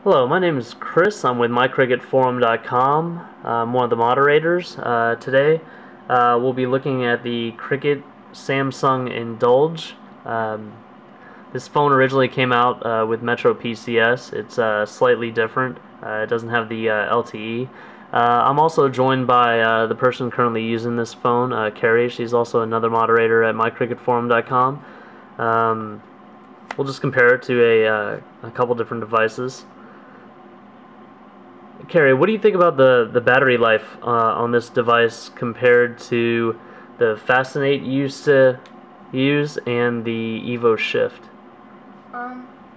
Hello, my name is Chris. I'm with mycricketforum.com. I'm one of the moderators. Today we'll be looking at the Cricket Samsung Indulge. This phone originally came out with Metro PCS. It's slightly different. It doesn't have the LTE. I'm also joined by the person currently using this phone, Carrie. She's also another moderator at mycricketforum.com. We'll just compare it to a couple different devices. Carrie, what do you think about the battery life on this device compared to the Fascinate you used to use and the Evo Shift?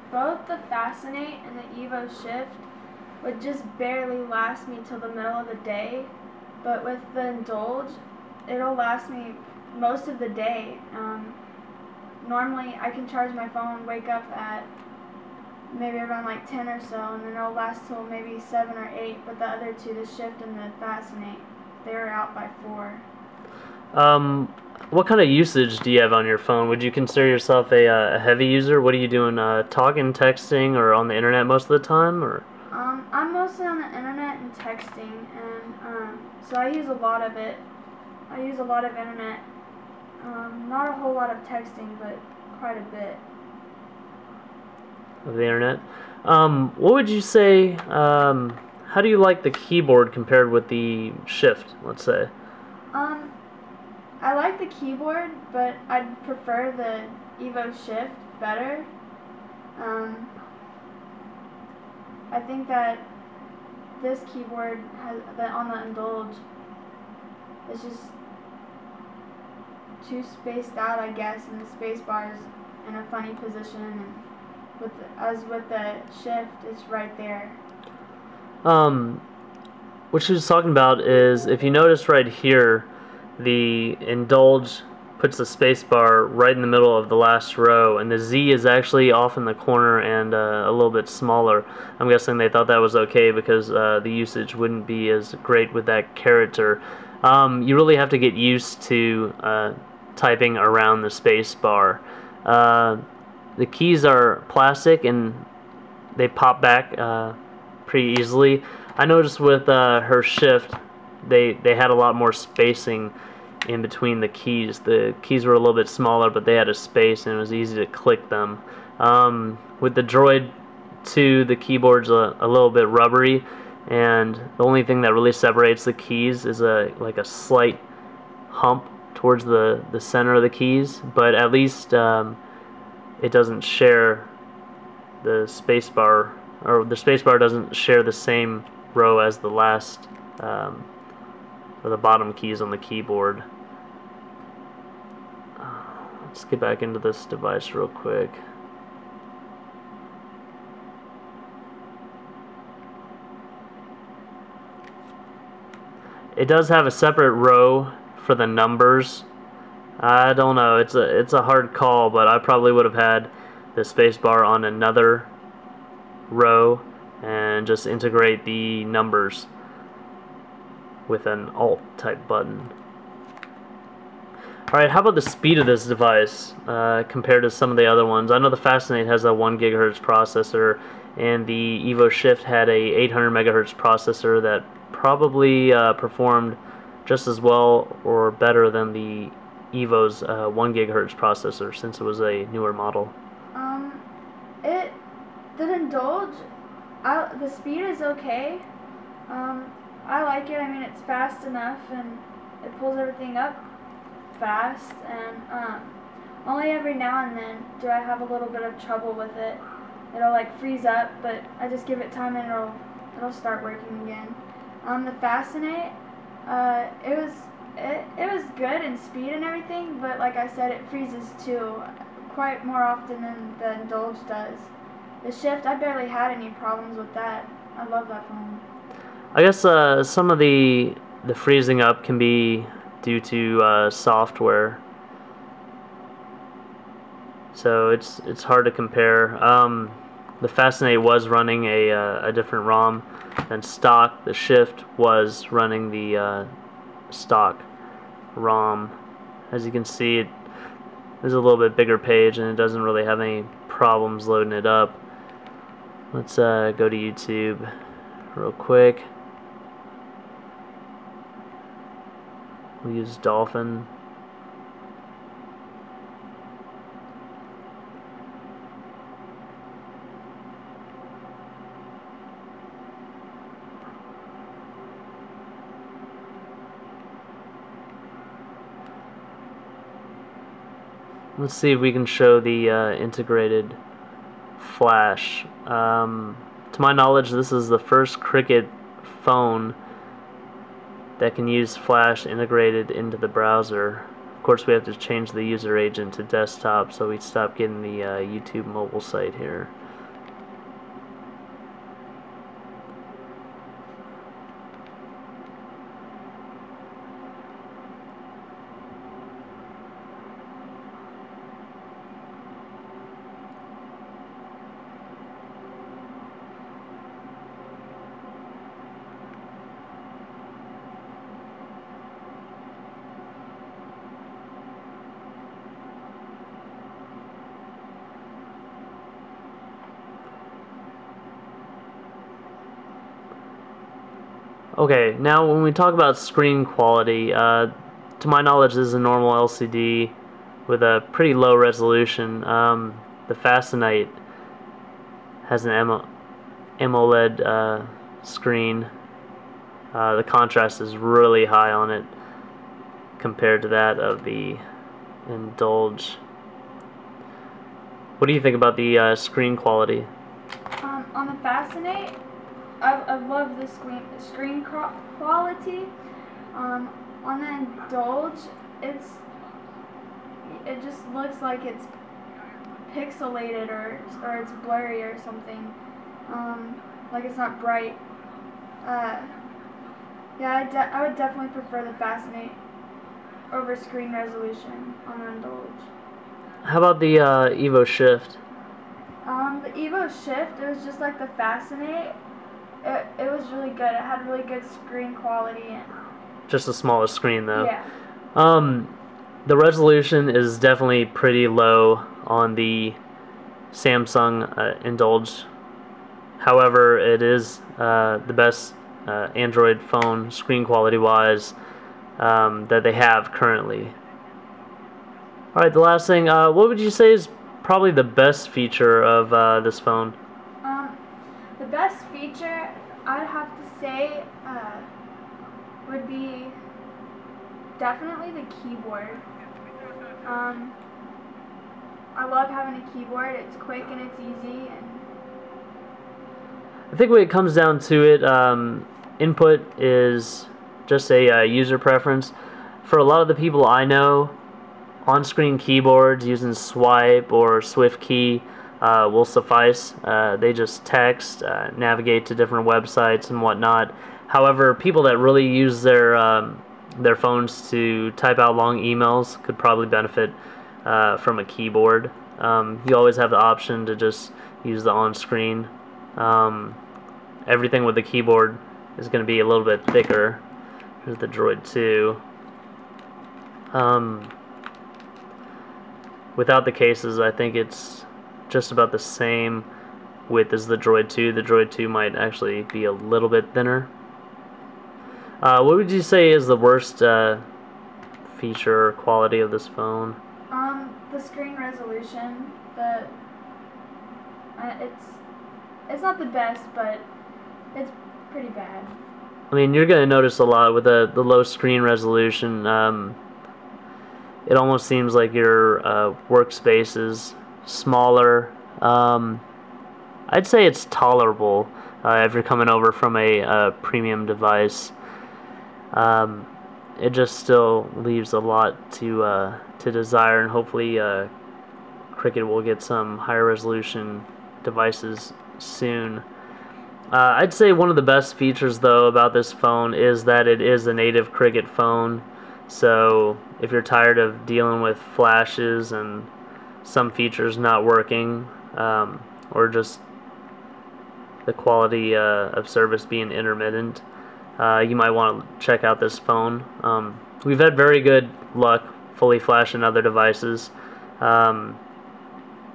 Both the Fascinate and the Evo Shift would just barely last me till the middle of the day, but with the Indulge, it'll last me most of the day. Normally, I can charge my phone, wake up at maybe around like 10 or so, and then it'll last till maybe 7 or 8, but the other two, the Shift and the Fascinate, they're out by 4. What kind of usage do you have on your phone? Would you consider yourself a heavy user? What are you doing, talking, texting, or on the internet most of the time? Or I'm mostly on the internet and texting, and so I use a lot of it. I use a lot of internet. Not a whole lot of texting, but quite a bit. Of the internet. What would you say, how do you like the keyboard compared with the Shift, let's say? I like the keyboard, but I'd prefer the Evo Shift better. I think that this keyboard on the Indulge is just too spaced out, I guess, and the space bar is in a funny position, and with the Shift, it's right there. What she was talking about is, if you notice right here, the Indulge puts the space bar right in the middle of the last row, and the Z is actually off in the corner and a little bit smaller. I'm guessing they thought that was okay because the usage wouldn't be as great with that character. You really have to get used to typing around the space bar. The keys are plastic and they pop back pretty easily. I noticed with her Shift, they had a lot more spacing in between the keys. The keys were a little bit smaller, but they had a space and it was easy to click them. With the Droid 2, the keyboard's a little bit rubbery, and the only thing that really separates the keys is like a slight hump towards the center of the keys, but at least it doesn't share the spacebar, or the spacebar doesn't share the same row as the last or the bottom keys on the keyboard. Let's get back into this device real quick. It does have a separate row for the numbers. I don't know, it's a hard call, but I probably would have had the spacebar on another row and just integrate the numbers with an Alt type button. Alright, how about the speed of this device compared to some of the other ones? I know the Fascinate has a 1 GHz processor, and the Evo Shift had a 800 MHz processor that probably performed just as well or better than the Evo's 1 GHz processor, since it was a newer model. The Indulge, the speed is okay. I like it. I mean, it's fast enough and it pulls everything up fast, and only every now and then do I have a little bit of trouble with it. It'll like freeze up, but I just give it time and it'll start working again. The Fascinate, it was good in speed and everything, but like I said, it freezes too, quite more often than the Indulge does. The Shift, I barely had any problems with that. I love that phone. I guess some of the freezing up can be due to software, so it's hard to compare. The Fascinate was running a different ROM than stock. The Shift was running the stock ROM. As you can see, there's a little bit bigger page and it doesn't really have any problems loading it up. Let's go to YouTube real quick. We'll use Dolphin. Let's see if we can show the integrated flash. To my knowledge, this is the first Cricket phone that can use flash integrated into the browser. Of course, we have to change the user agent to desktop so we stop getting the YouTube mobile site here. Okay, now when we talk about screen quality, to my knowledge this is a normal LCD with a pretty low resolution. The Fascinate has an AMOLED screen. The contrast is really high on it compared to that of the Indulge. What do you think about the screen quality? On the Fascinate, I love the screen quality. On the Indulge, it just looks like it's pixelated or it's blurry or something. Like it's not bright. Yeah, I would definitely prefer the Fascinate over screen resolution on the Indulge. How about the Evo Shift? The Evo Shift, it was just like the Fascinate. It was really good. It had really good screen quality. And just the smallest screen though. Yeah. The resolution is definitely pretty low on the Samsung Indulge. However, it is the best Android phone screen quality wise that they have currently. Alright, the last thing, what would you say is probably the best feature of this phone? The best feature I'd have to say would be definitely the keyboard. I love having a keyboard. It's quick and it's easy. And I think when it comes down to it, input is just a user preference. For a lot of the people I know, on-screen keyboards using swipe or swift key will suffice. They just text, navigate to different websites and whatnot. However, people that really use their phones to type out long emails could probably benefit from a keyboard. You always have the option to just use the on-screen. Everything with the keyboard is going to be a little bit thicker. Here's the Droid 2. Without the cases, I think it's just about the same width as the Droid 2. The Droid 2 might actually be a little bit thinner. What would you say is the worst feature or quality of this phone? The screen resolution. It's not the best, but it's pretty bad. I mean, you're going to notice a lot with the low screen resolution. It almost seems like your workspace is smaller. I'd say it's tolerable if you're coming over from a premium device. It just still leaves a lot to desire, and hopefully Cricket will get some higher resolution devices soon. I'd say one of the best features though about this phone is that it is a native Cricket phone. So if you're tired of dealing with flashes and some features not working, or just the quality of service being intermittent, you might want to check out this phone. We've had very good luck fully flashing other devices.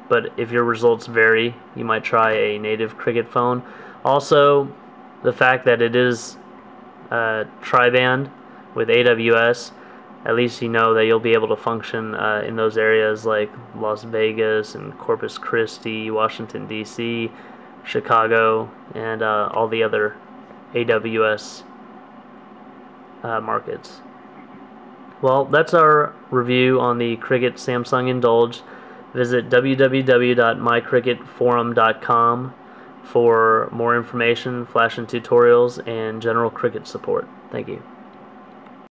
but if your results vary, you might try a native Cricket phone. Also, the fact that it is tri-band with AWS, at least you know that you'll be able to function in those areas like Las Vegas and Corpus Christi, Washington D.C., Chicago, and all the other AWS markets. Well, that's our review on the Cricket Samsung Indulge. Visit www.mycricketforum.com for more information, flash and tutorials, and general Cricket support. Thank you.